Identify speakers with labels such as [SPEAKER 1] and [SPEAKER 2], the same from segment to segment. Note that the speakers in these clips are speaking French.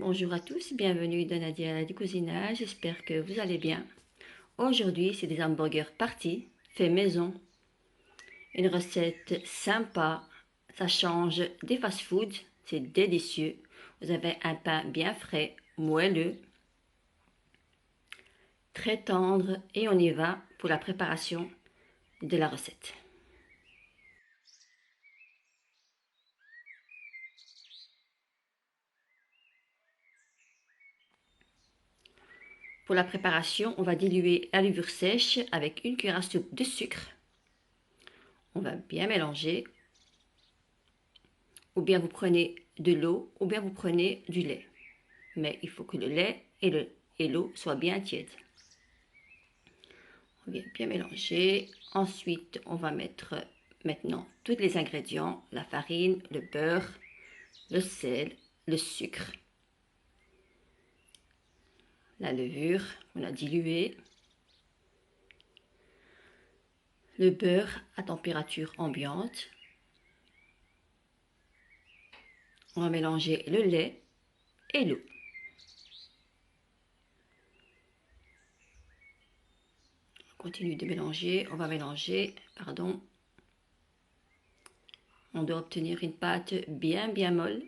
[SPEAKER 1] Bonjour à tous, bienvenue dans Nadia du cousinage, j'espère que vous allez bien. Aujourd'hui, c'est des hamburgers partis, faits maison. Une recette sympa, ça change des fast-foods, c'est délicieux. Vous avez un pain bien frais, moelleux, très tendre et on y va pour la préparation de la recette. Pour la préparation, on va diluer la levure sèche avec une cuillère à soupe de sucre. On va bien mélanger. Ou bien vous prenez de l'eau, ou bien vous prenez du lait. Mais il faut que le lait et l'eau soient bien tièdes. On vient bien mélanger. Ensuite, on va mettre maintenant tous les ingrédients, la farine, le beurre, le sel, le sucre, la levure, on a dilué, le beurre à température ambiante. On va mélanger le lait et l'eau. On continue de mélanger, on va mélanger, pardon. On doit obtenir une pâte bien molle.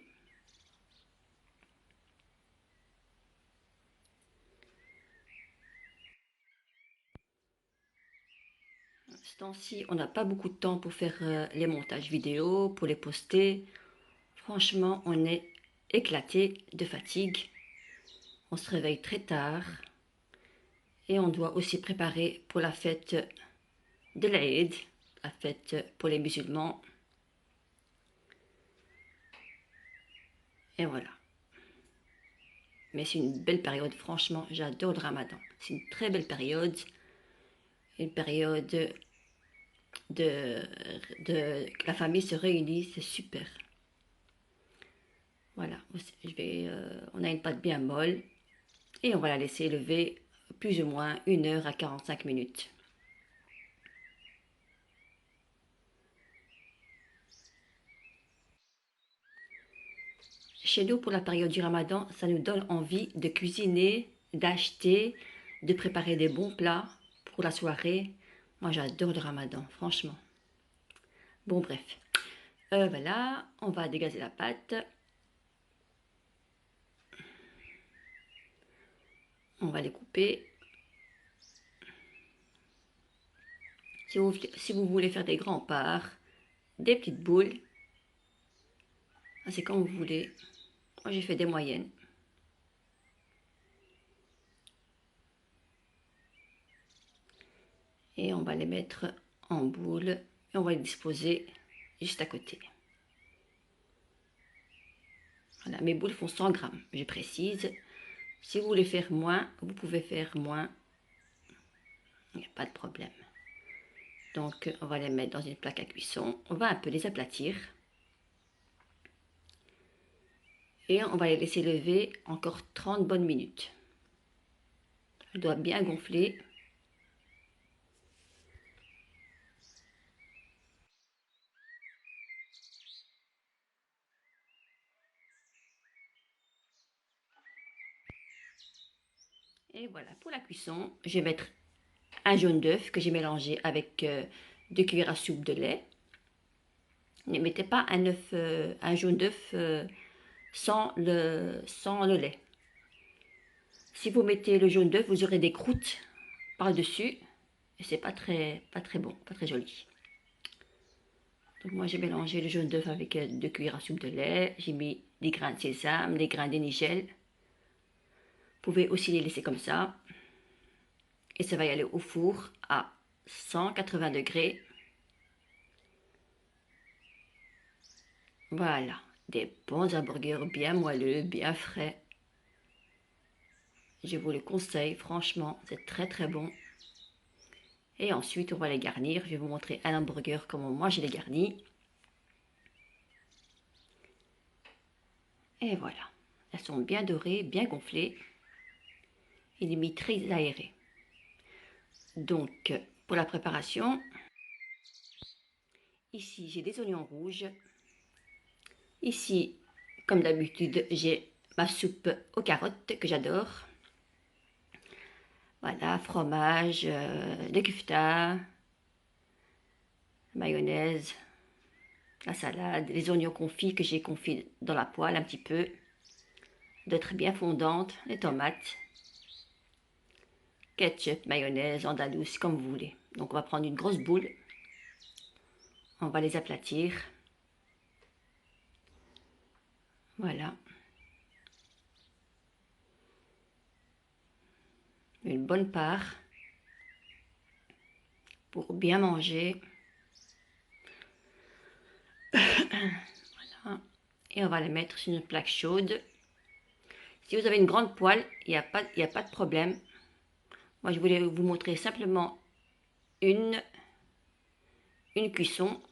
[SPEAKER 1] Ce temps-ci, on n'a pas beaucoup de temps pour faire les montages vidéo, pour les poster. Franchement, on est éclaté de fatigue. On se réveille très tard. Et on doit aussi préparer pour la fête de l'Aïd, la fête pour les musulmans. Et voilà. Mais c'est une belle période, franchement, j'adore le Ramadan. C'est une très belle période. Une période que la famille se réunit, c'est super. Voilà, on a une pâte bien molle et on va la laisser lever plus ou moins 1 heure à 45 minutes. Chez nous, pour la période du Ramadan, ça nous donne envie de cuisiner, d'acheter, de préparer des bons plats pour la soirée. Moi, j'adore le Ramadan, franchement. Bon, bref. Voilà, on va dégazer la pâte. On va les couper. Si vous voulez faire des grands parts, des petites boules, c'est comme vous voulez. Moi, j'ai fait des moyennes. Et on va les mettre en boule et on va les disposer juste à côté. Voilà, mes boules font 100 grammes, je précise. Si vous voulez faire moins, vous pouvez faire moins. Il n'y a pas de problème. Donc, on va les mettre dans une plaque à cuisson. On va un peu les aplatir. Et on va les laisser lever encore 30 bonnes minutes. Elle doit bien gonfler. Et voilà, pour la cuisson, je vais mettre un jaune d'œuf que j'ai mélangé avec 2 cuillères à soupe de lait. Ne mettez pas un jaune d'œuf sans le lait. Si vous mettez le jaune d'œuf, vous aurez des croûtes par-dessus et c'est pas très bon, pas très joli. Donc moi j'ai mélangé le jaune d'œuf avec 2 cuillères à soupe de lait, j'ai mis des grains de sésame, des grains de nigel. Vous pouvez aussi les laisser comme ça. Et ça va y aller au four à 180 degrés. Voilà, des bons hamburgers bien moelleux, bien frais. Je vous le conseille, franchement, c'est très bon. Et ensuite, on va les garnir. Je vais vous montrer un hamburger, comment moi je les garnis. Et voilà, elles sont bien dorées, bien gonflées. Et limite très aérées. Donc, pour la préparation, ici j'ai des oignons rouges. Ici, comme d'habitude, j'ai ma soupe aux carottes que j'adore. Voilà, fromage, de kefta, mayonnaise, la salade, les oignons confits que j'ai confits dans la poêle un petit peu, d'être bien fondante, les tomates, ketchup, mayonnaise, andalouse, comme vous voulez. Donc on va prendre une grosse boule, on va les aplatir. Voilà. Une bonne part pour bien manger. Voilà. Et on va les mettre sur une plaque chaude. Si vous avez une grande poêle, il n'y a pas de problème. Moi, je voulais vous montrer simplement une cuisson.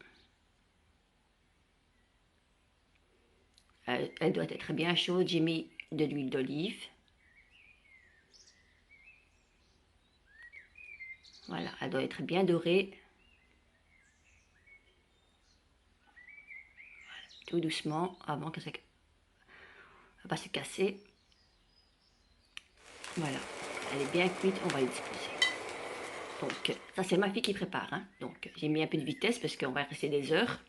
[SPEAKER 1] Elle doit être bien chaude. J'ai mis de l'huile d'olive. Voilà, elle doit être bien dorée. Tout doucement, avant que ça va se casser. Voilà, elle est bien cuite, on va les disposer. Donc, ça c'est ma fille qui prépare. Hein. Donc, j'ai mis un peu de vitesse parce qu'on va rester des heures.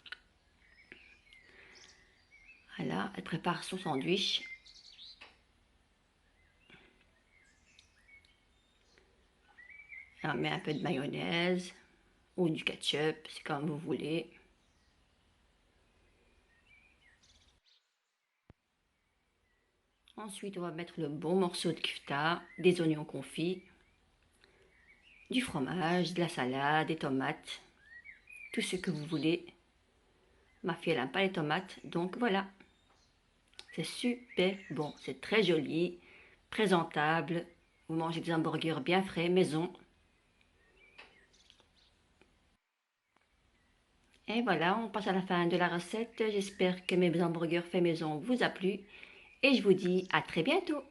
[SPEAKER 1] Voilà, elle prépare son sandwich. On met un peu de mayonnaise ou du ketchup, c'est comme vous voulez. Ensuite, on va mettre le bon morceau de kefta, des oignons confits, du fromage, de la salade, des tomates, tout ce que vous voulez. Ma fille, elle n'aime pas les tomates, donc voilà. C'est super bon, c'est très joli, présentable. Vous mangez des hamburgers bien frais, maison. Et voilà, on passe à la fin de la recette. J'espère que mes hamburgers faits maison vous a plu. Et je vous dis à très bientôt.